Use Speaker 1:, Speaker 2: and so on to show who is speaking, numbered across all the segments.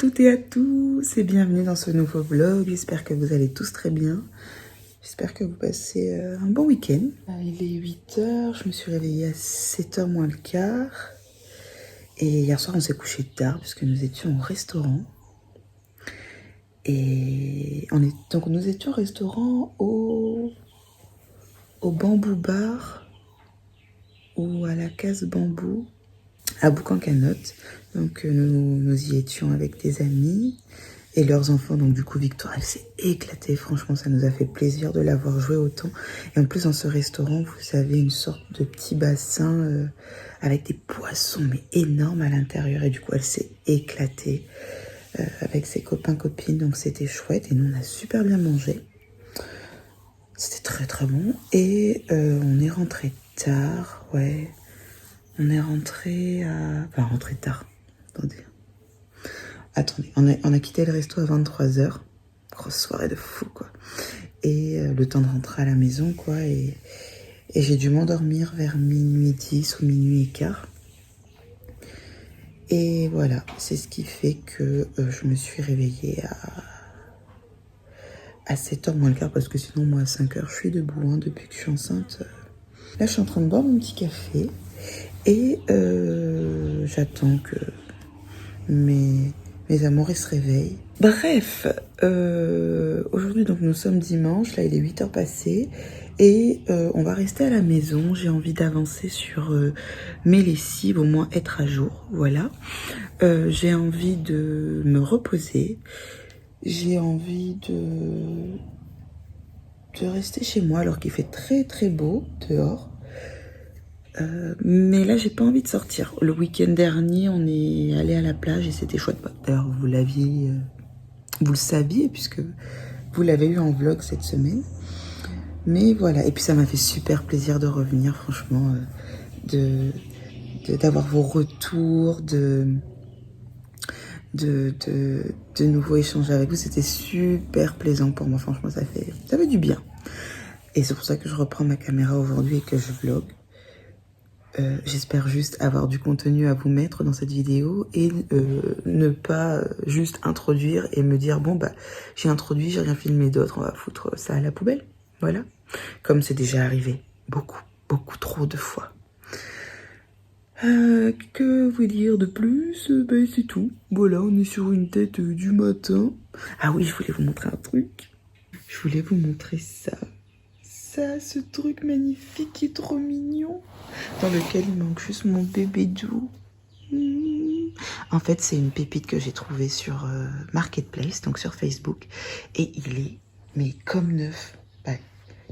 Speaker 1: toutes et à tous et bienvenue dans ce nouveau vlog. J'espère que vous allez tous très bien. J'espère que vous passez un bon week-end. Il est 8 h, je me suis réveillée à 7 h moins le quart. Et hier soir on s'est couché tard puisque nous étions au restaurant. Et donc nous étions au restaurant au Bambou Bar ou à la Case Bambou à Boucan-Canotte. Donc nous y étions avec des amis et leurs enfants. Donc du coup Victoire elle s'est éclatée, franchement ça nous a fait plaisir de l'avoir joué autant. Et en plus dans ce restaurant vous avez une sorte de petit bassin avec des poissons mais énormes à l'intérieur. Et du coup elle s'est éclatée avec ses copains copines, donc c'était chouette. Et nous on a super bien mangé, c'était très très bon. Et on est rentré tard, ouais. On est rentré à... Enfin, rentré tard. Attendez, on a quitté le resto à 23 h. Grosse soirée de fou, quoi. Et le temps de rentrer à la maison, quoi. Et j'ai dû m'endormir vers minuit 10 ou minuit et quart. Et voilà, c'est ce qui fait que je me suis réveillée à 7 h moins le quart. Parce que sinon, moi, à 5 h, je suis debout, hein, depuis que je suis enceinte. Là, je suis en train de boire mon petit café. Et j'attends que mes amoureux se réveillent. Bref, aujourd'hui donc nous sommes dimanche, là il est 8 h passées. Et on va rester à la maison. J'ai envie d'avancer sur mes lessives, au moins être à jour, voilà. J'ai envie de me reposer. J'ai envie de rester chez moi alors qu'il fait très très beau dehors. Mais là j'ai pas envie de sortir. Le week-end dernier on est allé à la plage et c'était chouette. D'ailleurs vous le saviez puisque vous l'avez eu en vlog cette semaine. Mais voilà, et puis ça m'a fait super plaisir de revenir, franchement, d'avoir vos retours, de nouveau échanger avec vous. C'était super plaisant pour moi, franchement ça fait du bien. Et c'est pour ça que je reprends ma caméra aujourd'hui et que je vlog. J'espère juste avoir du contenu à vous mettre dans cette vidéo et ne pas juste introduire et me dire bon bah j'ai introduit, j'ai rien filmé d'autre, on va foutre ça à la poubelle, voilà, comme c'est déjà arrivé beaucoup trop de fois. Que vous dire de plus? Ben c'est tout, voilà, on est sur une tête du matin. Ah oui, je voulais vous montrer un truc, je voulais vous montrer ça, ce truc magnifique qui est trop mignon, dans lequel il manque juste mon bébé doux. En fait, c'est une pépite que j'ai trouvée sur Marketplace, donc sur Facebook. Et il est, mais comme neuf. Bah,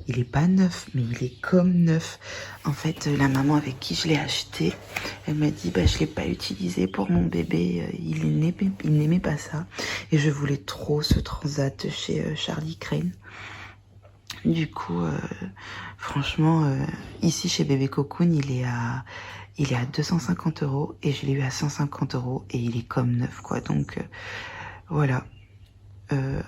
Speaker 1: il est pas neuf, mais il est comme neuf. En fait, la maman avec qui je l'ai acheté, elle m'a dit, bah, je l'ai pas utilisé pour mon bébé. Il n'aimait pas ça. Et je voulais trop ce transat chez Charlie Crane. Du coup, franchement, ici chez Bébé Cocoon, il est à 250 € et je l'ai eu à 150 € et il est comme neuf, quoi. Donc, voilà.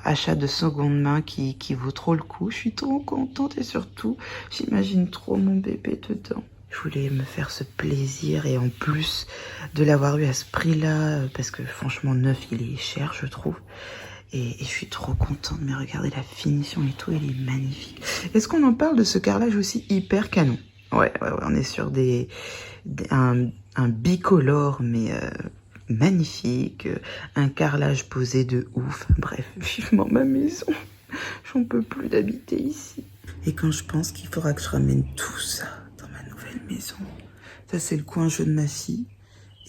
Speaker 1: Achat de seconde main qui vaut trop le coup. Je suis trop contente et surtout, j'imagine trop mon bébé dedans. Je voulais me faire ce plaisir et en plus de l'avoir eu à ce prix-là, parce que franchement, neuf, il est cher, je trouve. Et je suis trop contente, mais regardez la finition et tout, il est magnifique. Est-ce qu'on en parle de ce carrelage aussi hyper canon? Ouais, on est sur un bicolore, mais magnifique. Un carrelage posé de ouf. Bref, vivement ma maison. J'en peux plus d'habiter ici. Et quand je pense qu'il faudra que je ramène tout ça dans ma nouvelle maison. Ça, c'est le coin jeu de ma fille.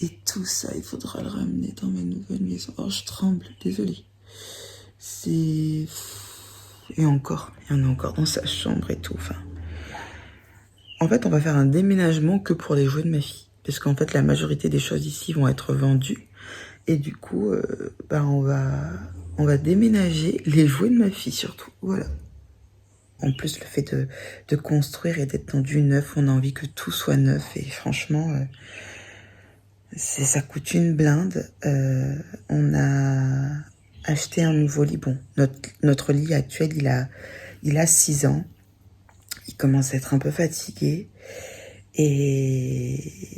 Speaker 1: Et tout ça, il faudra le ramener dans ma nouvelle maison. Oh, je tremble, désolée. Et encore, il y en a encore dans sa chambre et tout. Enfin, en fait, on va faire un déménagement que pour les jouets de ma fille. Parce qu'en fait, la majorité des choses ici vont être vendues. Et du coup, bah, on va déménager les jouets de ma fille surtout. Voilà. En plus, le fait de construire et d'être dans du neuf, on a envie que tout soit neuf. Et franchement, ça coûte une blinde. On a acheté un nouveau lit. Bon, notre lit actuel, il a 6 ans. Il commence à être un peu fatigué. Et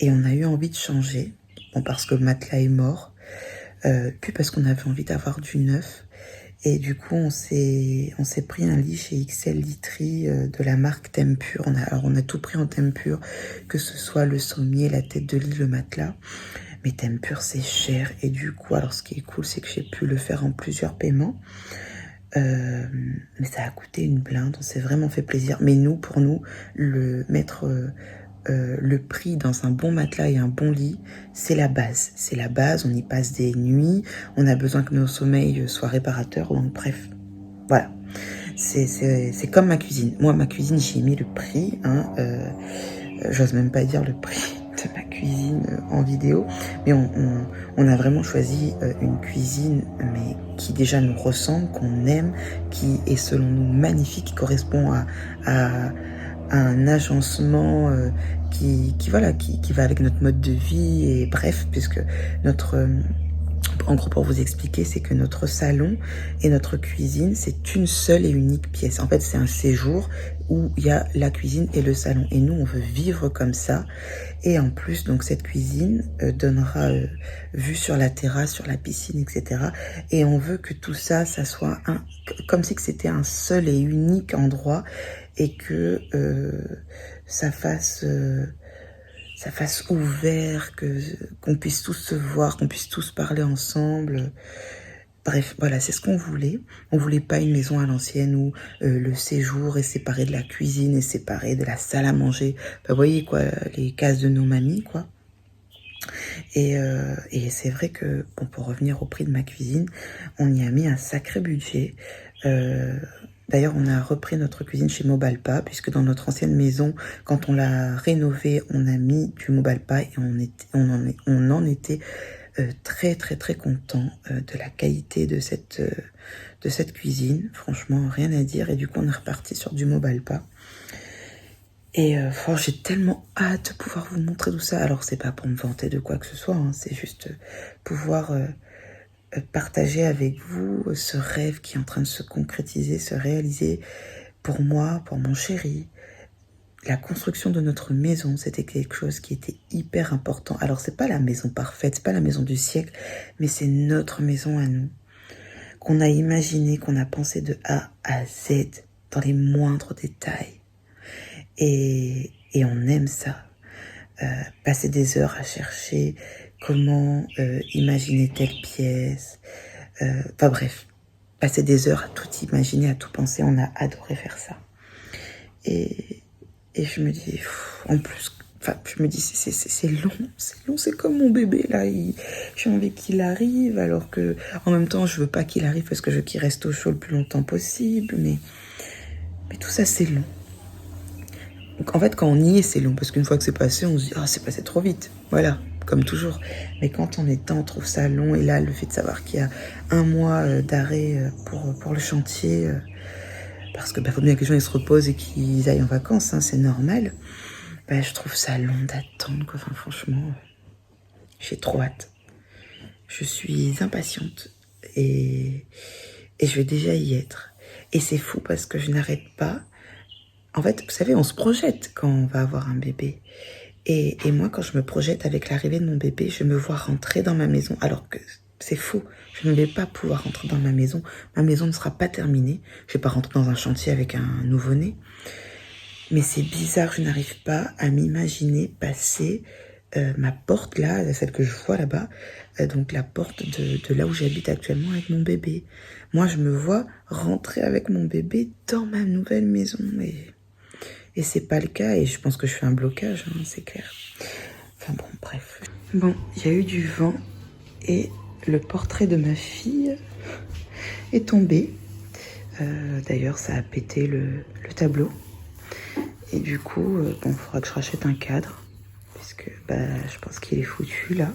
Speaker 1: on a eu envie de changer. Bon, parce que le matelas est mort, puis parce qu'on avait envie d'avoir du neuf. Et du coup, on s'est pris un lit chez XL Literie de la marque Tempur. On a tout pris en Tempur, que ce soit le sommier, la tête de lit, le matelas. Mais Tempur, c'est cher. Et du coup, alors ce qui est cool, c'est que j'ai pu le faire en plusieurs paiements. Mais ça a coûté une blinde, on s'est vraiment fait plaisir. Mais nous, pour nous, mettre le prix dans un bon matelas et un bon lit, c'est la base. C'est la base, on y passe des nuits, on a besoin que nos sommeils soient réparateurs. Donc bref, voilà. C'est comme ma cuisine. Moi, ma cuisine, j'y ai mis le prix. Hein, j'ose même pas dire le prix de ma cuisine en vidéo. Mais on a vraiment choisi une cuisine mais qui déjà nous ressemble, qu'on aime, qui est selon nous magnifique, qui correspond à un agencement qui va avec notre mode de vie. Et bref, puisque en gros, pour vous expliquer, c'est que notre salon et notre cuisine, c'est une seule et unique pièce. En fait, c'est un séjour où il y a la cuisine et le salon. Et nous, on veut vivre comme ça. Et en plus, donc cette cuisine donnera vue sur la terrasse, sur la piscine, etc. Et on veut que tout ça, ça soit comme si c'était un seul et unique endroit et que ça fasse ouvert, qu'on puisse tous se voir, qu'on puisse tous parler ensemble. Bref, voilà, c'est ce qu'on voulait. On voulait pas une maison à l'ancienne où le séjour est séparé de la cuisine, est séparé de la salle à manger. Bah, vous voyez quoi, les cases de nos mamies, quoi. Et c'est vrai que, bon, pour revenir au prix de ma cuisine, on y a mis un sacré budget. D'ailleurs, on a repris notre cuisine chez Mobalpa, puisque dans notre ancienne maison, quand on l'a rénovée, on a mis du Mobalpa et on en était très très très content de la qualité de cette cuisine. Franchement, rien à dire. Et du coup, on est reparti sur du Mobalpa. Et j'ai tellement hâte de pouvoir vous montrer tout ça. Alors, c'est pas pour me vanter de quoi que ce soit, hein, c'est juste pouvoir partager avec vous ce rêve qui est en train de se concrétiser, se réaliser pour moi, pour mon chéri. La construction de notre maison, c'était quelque chose qui était hyper important. Alors, c'est pas la maison parfaite, c'est pas la maison du siècle, mais c'est notre maison à nous, qu'on a imaginé, qu'on a pensé de A à Z, dans les moindres détails. Et on aime ça. Passer des heures à chercher comment imaginer telle pièce. Enfin bref, passer des heures à tout imaginer, à tout penser. On a adoré faire ça. Et je me dis, en plus, je me dis, c'est long, c'est comme mon bébé là. J'ai envie qu'il arrive, alors que en même temps, je veux pas qu'il arrive parce que je veux qu'il reste au chaud le plus longtemps possible. Mais tout ça, c'est long. Donc en fait, quand on y est, c'est long, parce qu'une fois que c'est passé, on se dit « Ah, c'est passé trop vite ». Voilà, comme toujours. Mais quand on est dedans, on trouve ça long. Et là, le fait de savoir qu'il y a un mois d'arrêt pour le chantier, parce que faut bien que les gens ils se reposent et qu'ils aillent en vacances, hein, c'est normal. Je trouve ça long d'attendre, quoi. Enfin, franchement, j'ai trop hâte. Je suis impatiente et je vais déjà y être. Et c'est fou parce que je n'arrête pas. En fait, vous savez, on se projette quand on va avoir un bébé. Et moi, quand je me projette avec l'arrivée de mon bébé, je me vois rentrer dans ma maison. Alors que c'est fou, je ne vais pas pouvoir rentrer dans ma maison. Ma maison ne sera pas terminée. Je ne vais pas rentrer dans un chantier avec un nouveau-né. Mais c'est bizarre, je n'arrive pas à m'imaginer passer ma porte là, celle que je vois là-bas. Donc la porte de là où j'habite actuellement avec mon bébé. Moi, je me vois rentrer avec mon bébé dans ma nouvelle maison. Et c'est pas le cas, et je pense que je fais un blocage, hein, c'est clair. Enfin bon, bref. Bon, il y a eu du vent, et le portrait de ma fille est tombé. D'ailleurs, ça a pété le tableau. Et du coup, il faudra que je rachète un cadre, puisque je pense qu'il est foutu, là.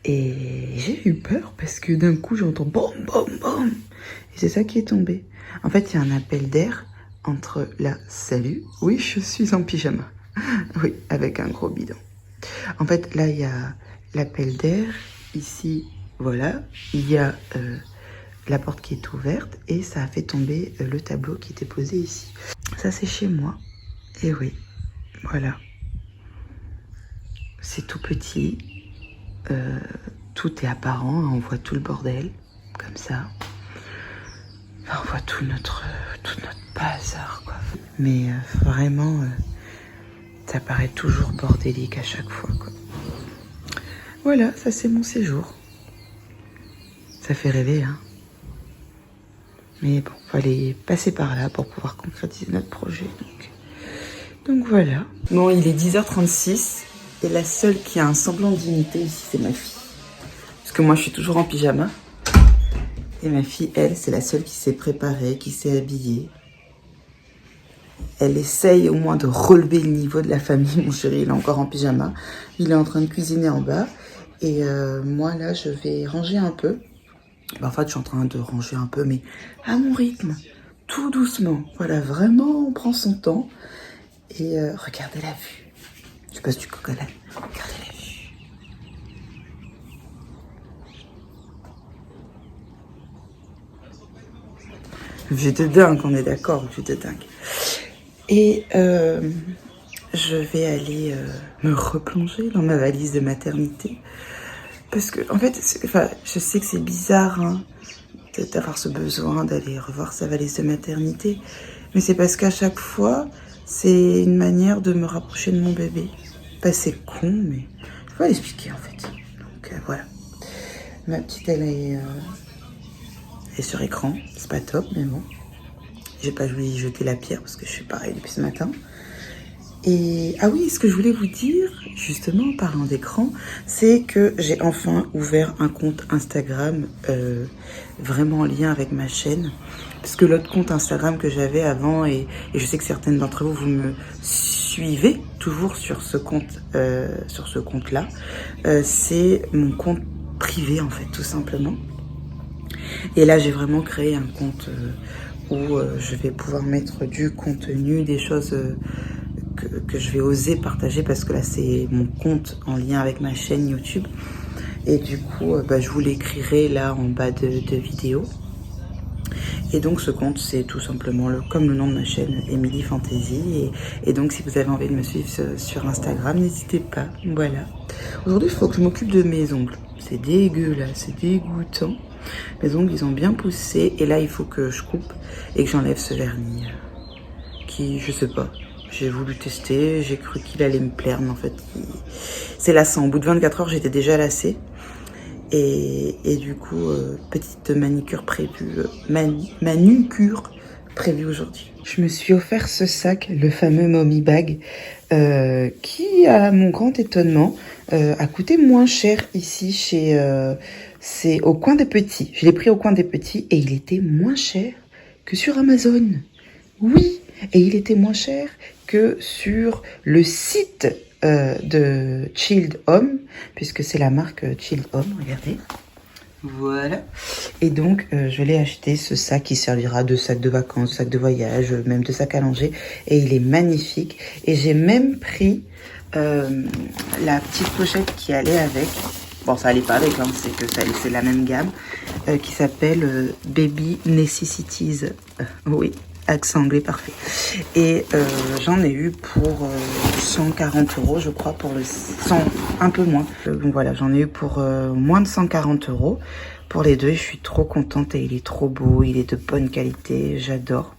Speaker 1: Et j'ai eu peur, parce que d'un coup, j'entends bom, bom, bom. Et c'est ça qui est tombé. En fait, il y a un appel d'air entre la salut, oui, je suis en pyjama, oui, avec un gros bidon. En fait, là, il y a l'appel d'air, ici, voilà, il y a la porte qui est ouverte et ça a fait tomber le tableau qui était posé ici. Ça, c'est chez moi, et oui, voilà. C'est tout petit, tout est apparent, on voit tout le bordel, comme ça. Enfin, on voit tout notre bazar, quoi. Mais vraiment, ça paraît toujours bordélique à chaque fois, quoi. Voilà, ça c'est mon séjour. Ça fait rêver, hein. Mais bon, fallait passer par là pour pouvoir concrétiser notre projet, donc voilà. Bon, il est 10h36 et la seule qui a un semblant de dignité ici, c'est ma fille. Parce que moi, je suis toujours en pyjama. Et ma fille, elle, c'est la seule qui s'est préparée, qui s'est habillée. Elle essaye au moins de relever le niveau de la famille. Mon chéri, il est encore en pyjama. Il est en train de cuisiner en bas. Et moi, là, je vais ranger un peu. En fait, je suis en train de ranger un peu, mais à mon rythme, tout doucement. Voilà, vraiment, on prend son temps. Et regardez la vue. Je sais pas si tu connais. Regardez la vue. Vue de dingue, on est d'accord, vue de dingue. Et je vais aller me replonger dans ma valise de maternité. Parce que, en fait, je sais que c'est bizarre, hein, d'avoir ce besoin d'aller revoir sa valise de maternité. Mais c'est parce qu'à chaque fois, c'est une manière de me rapprocher de mon bébé. Bah, c'est con, mais je peux pas l'expliquer, en fait. Donc, voilà. Ma petite, elle est sur écran. C'est pas top, mais bon. J'ai pas voulu y jeter la pierre parce que je suis pareil depuis ce matin. Et ah oui, ce que je voulais vous dire, justement, en parlant d'écran, c'est que j'ai enfin ouvert un compte Instagram vraiment en lien avec ma chaîne. Parce que l'autre compte Instagram que j'avais avant, et je sais que certaines d'entre vous, vous me suivez toujours sur ce compte-là, c'est mon compte privé, en fait, tout simplement. Et là, j'ai vraiment créé un compte où je vais pouvoir mettre du contenu, des choses que je vais oser partager parce que là, c'est mon compte en lien avec ma chaîne YouTube. Et du coup, je vous l'écrirai là en bas de vidéo. Et donc, ce compte, c'est tout simplement comme le nom de ma chaîne, Emily Fantasy. Et donc, si vous avez envie de me suivre sur Instagram, n'hésitez pas. Voilà. Aujourd'hui, il faut que je m'occupe de mes ongles. C'est dégueulasse, c'est dégoûtant. Mes ongles, ils ont bien poussé. Et là, il faut que je coupe et que j'enlève ce vernis qui, je sais pas. J'ai voulu tester, j'ai cru qu'il allait me plaire, mais en fait, c'est lassant. Au bout de 24 heures, j'étais déjà lassée. Et du coup, petite manucure prévue, manucure prévue aujourd'hui. Je me suis offert ce sac, le fameux Mommy Bag, qui, à mon grand étonnement, a coûté moins cher ici c'est au Coin des Petits. Je l'ai pris au Coin des Petits et il était moins cher que sur Amazon. Oui, et il était moins cher que sur le site de Chilled Home, puisque c'est la marque Chilled Home, regardez. Voilà. Et donc, je l'ai acheté, ce sac qui servira de sac de vacances, sac de voyage, même de sac à langer. Et il est magnifique. Et j'ai même pris la petite pochette qui allait avec. Bon, ça allait pas avec, hein, c'est la même gamme, qui s'appelle Baby Necessities. Oui. Accent anglais parfait. Et j'en ai eu pour 140 €, je crois, pour le 100, un peu moins. Donc voilà, j'en ai eu pour moins de 140 € pour les deux. Je suis trop contente et il est trop beau, il est de bonne qualité, j'adore.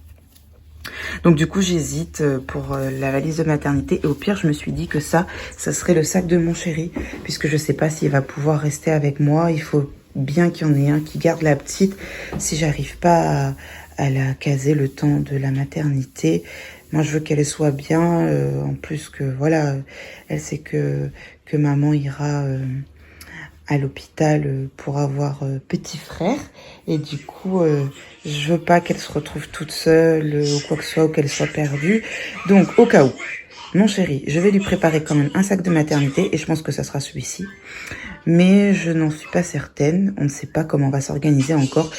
Speaker 1: Donc du coup, j'hésite pour la valise de maternité. Et au pire, je me suis dit que ça serait le sac de mon chéri, puisque je sais pas s'il va pouvoir rester avec moi. Il faut bien qu'il y en ait un qui garde la petite. Si j'arrive pas à la caser le temps de la maternité, moi je veux qu'elle soit bien, en plus que voilà, elle sait que maman ira à l'hôpital pour avoir petit frère, et du coup je veux pas qu'elle se retrouve toute seule ou quoi que ce soit, ou qu'elle soit perdue. Donc au cas où, mon chéri, je vais lui préparer quand même un sac de maternité, et je pense que ça sera celui-ci. Mais je n'en suis pas certaine, on ne sait pas comment on va s'organiser encore.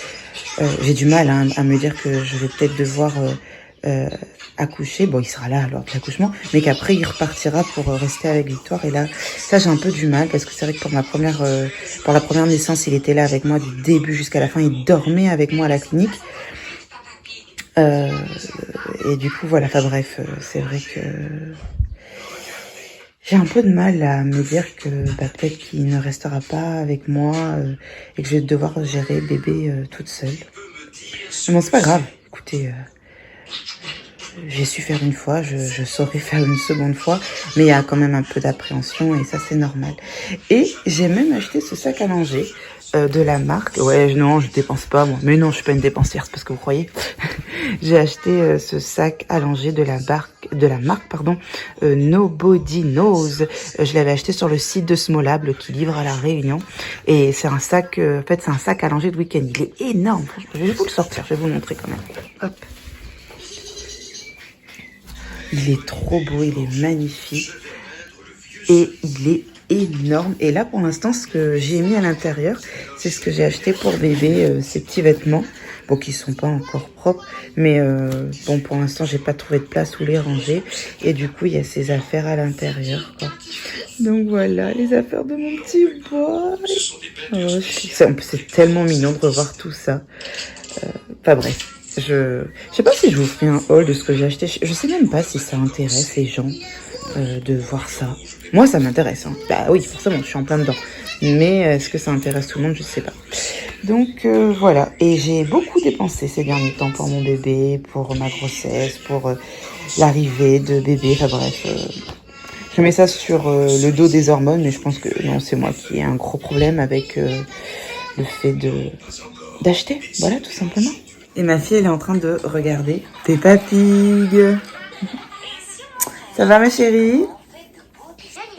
Speaker 1: J'ai du mal à me dire que je vais peut-être devoir accoucher. Bon, il sera là lors de l'accouchement, mais qu'après il repartira pour rester avec Victoire. Et là, ça j'ai un peu du mal, parce que c'est vrai que pour la première naissance, il était là avec moi du début jusqu'à la fin. Il dormait avec moi à la clinique. Et du coup, voilà, enfin bref, c'est vrai que J'ai un peu de mal à me dire que peut-être qu'il ne restera pas avec moi et que je vais devoir gérer bébé toute seule. Mais bon, c'est pas grave. Écoutez, j'ai su faire une fois, je saurais faire une seconde fois, mais il y a quand même un peu d'appréhension et ça c'est normal. Et j'ai même acheté ce sac à langer de la marque. Ouais, non, je dépense pas moi. Mais non, je suis pas une dépensière, c'est parce que vous croyez. J'ai acheté ce sac à langer de la marque, Nobody Knows. Je l'avais acheté sur le site de Smolable qui livre à La Réunion. Et c'est un sac, en fait, c'est un sac à langer de week-end. Il est énorme. Je vais vous le sortir, je vais vous le montrer quand même. Hop. Il est trop beau, il est magnifique. Et il est énorme. Et là, pour l'instant, ce que j'ai mis à l'intérieur, c'est ce que j'ai acheté pour bébé, ces petits vêtements. Bon, qui sont pas encore propres, mais bon, pour l'instant, j'ai pas trouvé de place où les ranger. Et du coup, il y a ces affaires à l'intérieur, quoi. Donc voilà, les affaires de mon petit boy. Oh, c'est tellement mignon de revoir tout ça. Enfin bref, je sais pas si je vous ferai un haul de ce que j'ai acheté. Je sais même pas si ça intéresse les gens de voir ça. Moi, ça m'intéresse. Hein. Bah oui, forcément, je suis en plein dedans. Mais est-ce que ça intéresse tout le monde? Je sais pas. Donc voilà. Et j'ai beaucoup dépensé ces derniers temps pour mon bébé, pour ma grossesse, pour l'arrivée de bébé. Enfin bref. Je mets ça sur le dos des hormones, mais je pense que non, c'est moi qui ai un gros problème avec le fait d'acheter. Voilà, tout simplement. Et ma fille, elle est en train de regarder Peppa Pig. Ça va, ma chérie?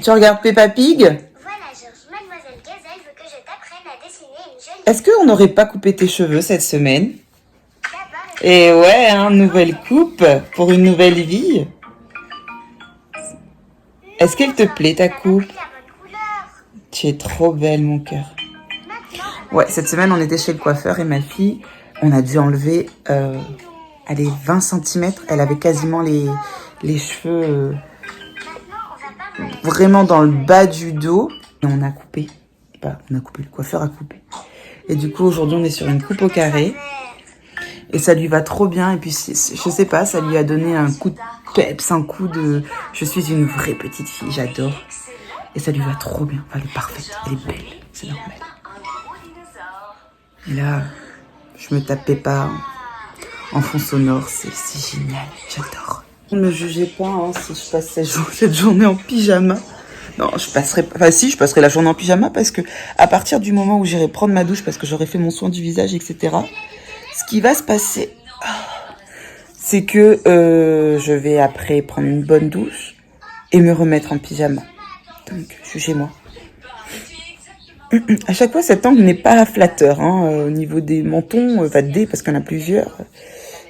Speaker 1: Tu regardes Peppa Pig?
Speaker 2: Voilà, Georges, Mademoiselle Gazelle veut que je t'apprenne à dessiner une jolie...
Speaker 1: Est-ce qu'on n'aurait pas coupé tes cheveux cette semaine? Et ouais, hein, nouvelle coupe pour une nouvelle vie. Est-ce qu'elle te plaît, ta coupe? Tu es trop belle, mon cœur. Ouais, cette semaine, on était chez le coiffeur et ma fille, on a dû enlever, allez, 20 cm. Elle avait quasiment les cheveux vraiment dans le bas du dos. Et on a coupé. Bah, on a coupé, le coiffeur a coupé. Et du coup, aujourd'hui, on est sur une coupe au carré. Et ça lui va trop bien. Et puis, je sais pas, ça lui a donné un coup de peps, un coup de... Je suis une vraie petite fille, j'adore. Et ça lui va trop bien. Enfin, elle est parfaite, elle est belle, c'est normal. Et là, je me tapais pas en fond sonore, c'est génial, j'adore. Ne me jugez pas hein, si je passe cette journée en pyjama. Non, je passerai la journée en pyjama parce que à partir du moment où j'irai prendre ma douche parce que j'aurai fait mon soin du visage, etc. Ce qui va se passer, c'est que je vais après prendre une bonne douche et me remettre en pyjama. Donc, jugez-moi. À chaque fois, cet angle n'est pas flatteur. Hein, au niveau des mentons, parce qu'il y en a plusieurs,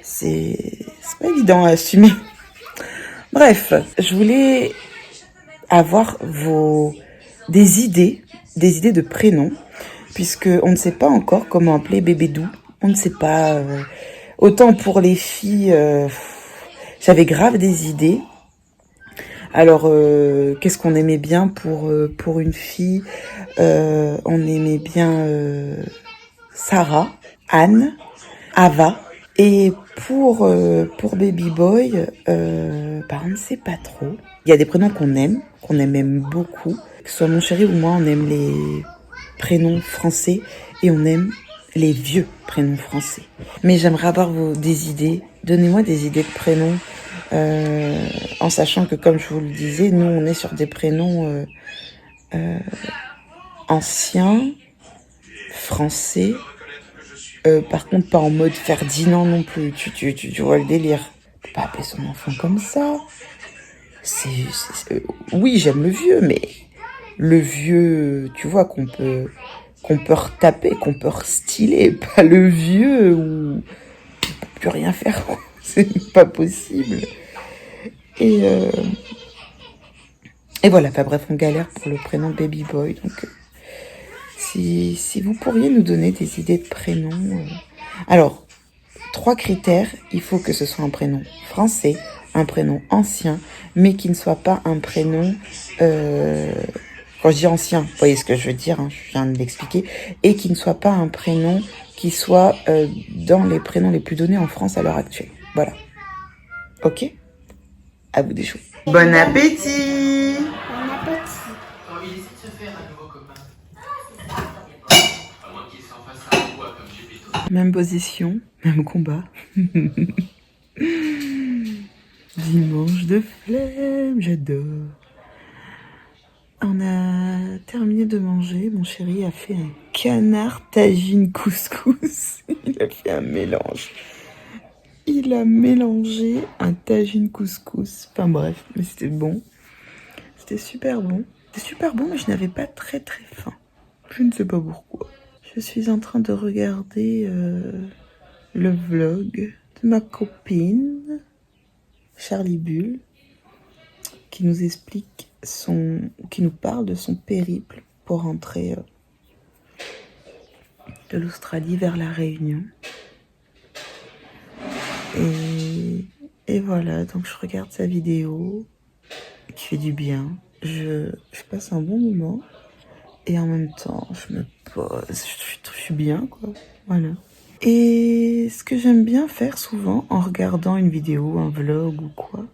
Speaker 1: c'est pas évident à assumer. Bref, je voulais avoir des idées de prénoms, puisque on ne sait pas encore comment appeler bébé Dou. On ne sait pas. Autant pour les filles, j'avais grave des idées. Alors, qu'est-ce qu'on aimait bien pour une fille? On aimait bien Sarah, Anne, Ava. Et pour Baby Boy, on ne sait pas trop. Il y a des prénoms qu'on aime même beaucoup. Que ce soit mon chéri ou moi, on aime les prénoms français et on aime les vieux prénoms français. Mais j'aimerais avoir des idées. Donnez-moi des idées de prénoms. En sachant que, comme je vous le disais, nous, on est sur des prénoms anciens, français. Par contre, pas en mode Ferdinand non plus. Tu vois le délire. On peut pas appeler son enfant comme ça. Oui, j'aime le vieux, mais le vieux, tu vois, qu'on peut retaper, qu'on peut restyler. Pas le vieux où on peut plus rien faire. C'est pas possible. Et voilà, bref, on galère pour le prénom Baby Boy. Donc, si vous pourriez nous donner des idées de prénoms. Alors, 3 critères. Il faut que ce soit un prénom français, un prénom ancien, mais qui ne soit pas un prénom... quand je dis ancien, vous voyez ce que je veux dire, hein, je viens de l'expliquer. Et qui ne soit pas un prénom qui soit dans les prénoms les plus donnés en France à l'heure actuelle. Voilà. Ok ? À vous des choses. Bon appétit! Même position, même combat. Dimanche de flemme, j'adore. On a terminé de manger. Mon chéri a fait un canard tagine couscous. Il a fait un mélange. Il a mélangé un tagine couscous. Enfin bref, mais c'était bon. C'était super bon. C'était super bon, mais je n'avais pas très faim. Je ne sais pas pourquoi. Je suis en train de regarder le vlog de ma copine, Charlie Bull, qui nous explique qui nous parle de son périple pour rentrer de l'Australie vers la Réunion. Et voilà, donc je regarde sa vidéo qui fait du bien. Je passe un bon moment et en même temps je me pose, je suis bien quoi, voilà. Et ce que j'aime bien faire souvent en regardant une vidéo, un vlog ou quoi,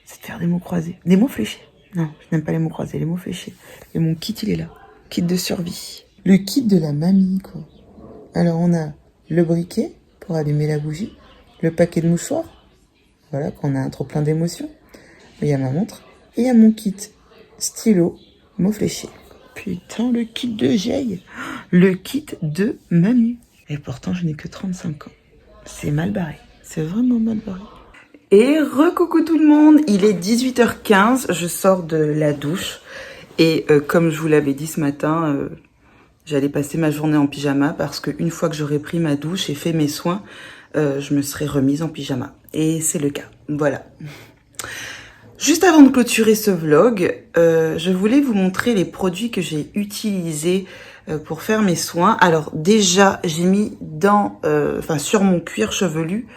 Speaker 1: c'est de faire des mots croisés, des mots fléchés. Non, je n'aime pas les mots croisés, les mots fléchés. Et mon kit il est là, kit de survie, le kit de la mamie quoi. Alors on a le briquet pour allumer la bougie, le paquet de mouchoirs, voilà, qu'on a un trop plein d'émotions. Il y a ma montre et il y a mon kit stylo, mots fléchés. Putain, le kit de Jay, le kit de mamie. Et pourtant, je n'ai que 35 ans. C'est mal barré, c'est vraiment mal barré. Et recoucou tout le monde, il est 18h15, je sors de la douche. Et comme je vous l'avais dit ce matin, j'allais passer ma journée en pyjama parce qu'une fois que j'aurai pris ma douche et fait mes soins, je me serai remise en pyjama. Et c'est le cas, voilà. Juste avant de clôturer ce vlog, je voulais vous montrer les produits que j'ai utilisés pour faire mes soins. Alors déjà, j'ai mis sur mon cuir chevelu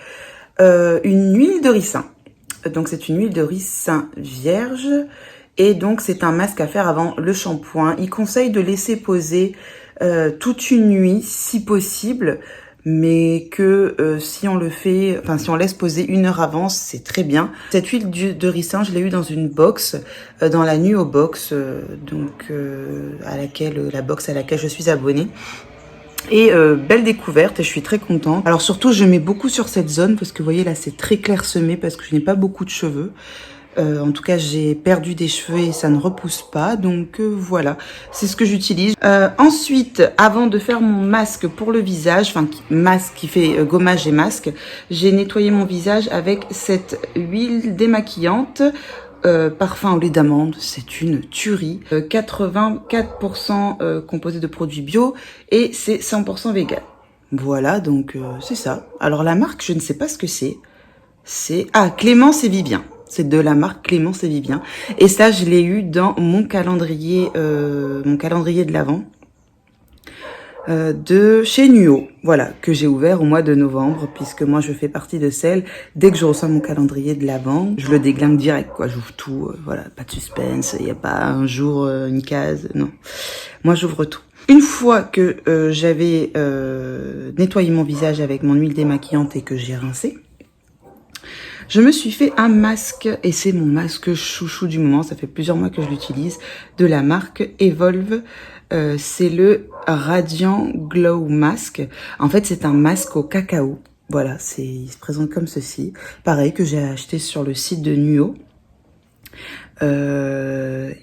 Speaker 1: une huile de ricin. Donc c'est une huile de ricin vierge et donc c'est un masque à faire avant le shampoing. Il conseille de laisser poser toute une nuit si possible. Mais que si on laisse poser 1 heure avant, c'est très bien. Cette huile de ricin, je l'ai eu dans une box, dans la Nuo box, la box à laquelle je suis abonnée. Et belle découverte et je suis très contente. Alors surtout, je mets beaucoup sur cette zone parce que vous voyez là, c'est très clairsemé parce que je n'ai pas beaucoup de cheveux. En tout cas, j'ai perdu des cheveux et ça ne repousse pas. Donc voilà, c'est ce que j'utilise. Ensuite, avant de faire mon masque pour le visage, masque qui fait gommage et masque, j'ai nettoyé mon visage avec cette huile démaquillante. Parfum au lait d'amande, c'est une tuerie. 84% composé de produits bio et c'est 100% vegan. Voilà, donc c'est ça. Alors la marque, je ne sais pas ce que c'est. C'est Clémence et Vivien. C'est de la marque Clémence et Vivien. Et ça, je l'ai eu dans mon calendrier de l'Avent de chez Nuo. Voilà, que j'ai ouvert au mois de novembre, puisque moi, je fais partie de celles, dès que je reçois mon calendrier de l'Avent, je le déglingue direct, quoi. J'ouvre tout, voilà, pas de suspense, il n'y a pas un jour, une case, non. Moi, j'ouvre tout. Une fois que j'avais nettoyé mon visage avec mon huile démaquillante et que j'ai rincé, je me suis fait un masque et c'est mon masque chouchou du moment. Ça fait plusieurs mois que je l'utilise, de la marque Evolve. C'est le Radiant Glow Mask. En fait, c'est un masque au cacao. Voilà, il se présente comme ceci. Pareil, que j'ai acheté sur le site de Nuo.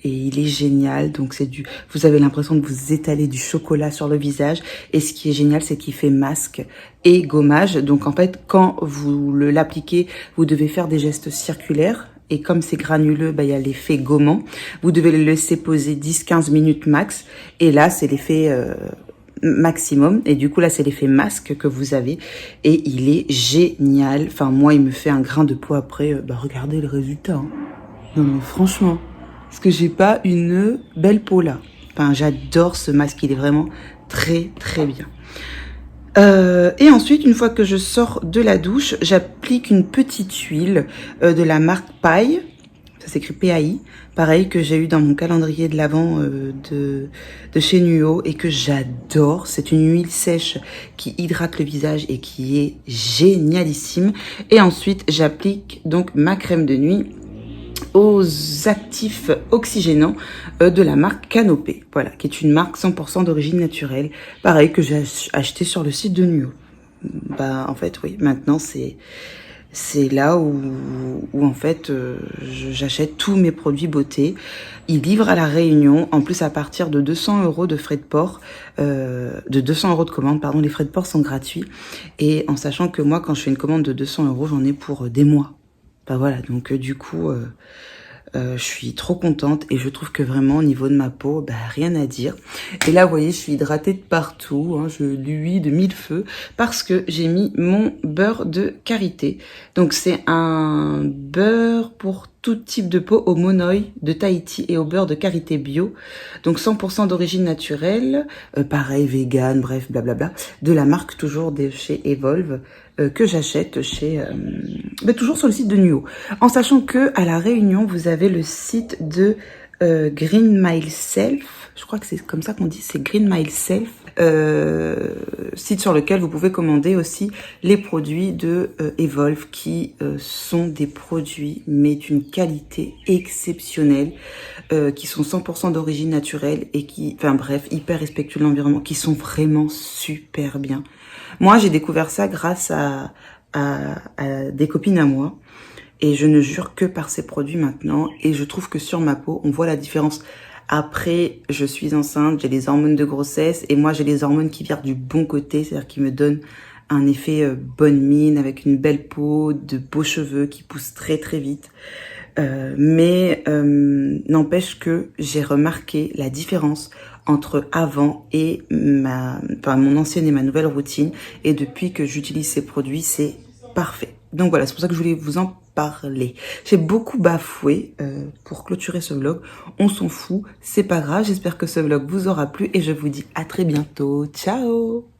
Speaker 1: Et il est génial. Donc vous avez l'impression de vous étaler du chocolat sur le visage. Et ce qui est génial, c'est qu'il fait masque et gommage. Donc en fait, quand vous l'appliquez, vous devez faire des gestes circulaires. Et comme c'est granuleux, il y a l'effet gommant. Vous devez le laisser poser 10-15 minutes max. Et là, c'est l'effet maximum. Et du coup, là, c'est l'effet masque que vous avez. Et il est génial. Enfin, moi, il me fait un grain de peau après. Regardez le résultat. Hein. Non, mais franchement, est-ce que j'ai pas une belle peau là? Enfin, j'adore ce masque. Il est vraiment très, très bien. Et ensuite, une fois que je sors de la douche, j'applique une petite huile de la marque Paille. Ça s'écrit PAI. Pareil, que j'ai eu dans mon calendrier de l'Avent de chez Nuo et que j'adore. C'est une huile sèche qui hydrate le visage et qui est génialissime. Et ensuite, j'applique donc ma crème de nuit aux actifs oxygénants de la marque Canopé, voilà, qui est une marque 100% d'origine naturelle, pareil que j'ai acheté sur le site de Nuo. Bah en fait oui, maintenant c'est là où en fait j'achète tous mes produits beauté. Ils livrent à La Réunion, en plus à partir de 200 € de frais de port, de 200 € de commande, pardon, les frais de port sont gratuits. Et en sachant que moi, quand je fais une commande de 200 €, j'en ai pour des mois. Bah voilà, donc du coup, je suis trop contente et je trouve que vraiment au niveau de ma peau, bah, rien à dire. Et là, vous voyez, je suis hydratée de partout, hein, je luis de mille feux parce que j'ai mis mon beurre de karité. Donc c'est un beurre pour tout type de peau au monoï de Tahiti et au beurre de karité bio. Donc 100% d'origine naturelle, pareil, vegan, bref, blablabla, de la marque toujours de chez Evolve. Que j'achète chez toujours sur le site de Nuo, en sachant que à La Réunion vous avez le site de Green Myself, je crois que c'est comme ça qu'on dit, c'est Green Myself, site sur lequel vous pouvez commander aussi les produits de Evolve qui sont des produits mais d'une qualité exceptionnelle, qui sont 100% d'origine naturelle et qui, enfin bref, hyper respectueux de l'environnement, qui sont vraiment super bien. Moi, j'ai découvert ça grâce à des copines à moi. Et je ne jure que par ces produits maintenant. Et je trouve que sur ma peau, on voit la différence. Après, je suis enceinte, j'ai les hormones de grossesse. Et moi, j'ai les hormones qui virent du bon côté. C'est-à-dire qui me donnent un effet bonne mine, avec une belle peau, de beaux cheveux qui poussent très très vite. Mais n'empêche que j'ai remarqué la différence entre avant et mon ancienne et ma nouvelle routine. Et depuis que j'utilise ces produits, c'est parfait. Donc voilà, c'est pour ça que je voulais vous en parler. J'ai beaucoup bafoué pour clôturer ce vlog. On s'en fout, c'est pas grave. J'espère que ce vlog vous aura plu et je vous dis à très bientôt. Ciao!